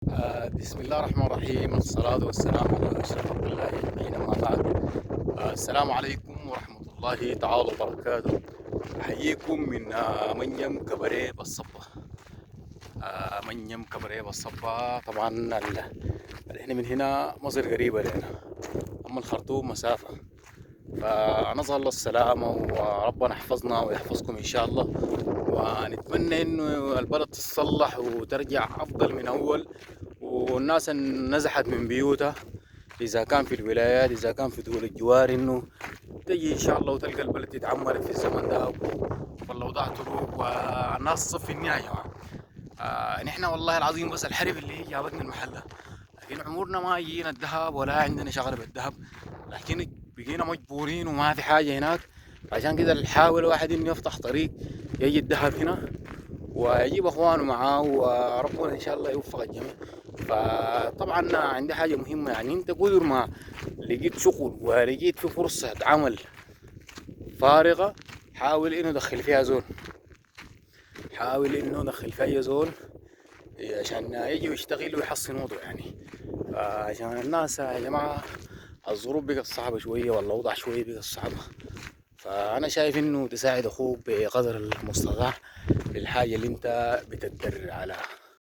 بسم الله الرحمن الرحيم، الصلاة والسلام على أشرف خلق الله أجمعين، أما بعد. السلام عليكم ورحمة الله تعالى وبركاته. أحييكم من منيم كبري بالصبة. منيم كبري بالصبة. طبعا احنا من هنا مصر قريبة لنا، أما الخرطوم مسافة. فنسأل الله السلامة وربنا يحفظنا ويحفظكم إن شاء الله، ونتمنى إنه البلد تتصلح وترجع أفضل من أول، والناس نزحت من بيوتها إذا كان في الولايات، إذا كان في دول الجوار، إنه تجي إن شاء الله وتلقى البلد تتعمر في الزمن ده، والأوضاع تروق والناس تصفي النهاية يا جماعة. نحن والله العظيم بس الحرب اللي هي جابتنا المحل ده، لكن عمرنا ما جينا الذهب ولا عندنا شغله بالذهب، لكن بقينا مجبورين وما في حاجه هناك. عشان كده نحاول واحد انه يفتح طريق يجي الذهب هنا ويجيب اخوانه معاه، وربنا ان شاء الله يوفق الجميع. فطبعا عندي حاجه مهمه، يعني انت قدر ما لقيت شغل ولقيت في فرصه عمل فارغه، حاول انه دخل فيها زول، حاول انه دخل فيها زول عشان يجوا يشتغلوا ويحسنوا وضعه يعني. عشان الناس يا جماعة الظروف بقت صعبة شوية والأوضاع شوية بقت صعبة. فأنا شايف إنه تساعد أخوك بقدر المستطاع في الحاجة اللي أنت بتقدر عليها.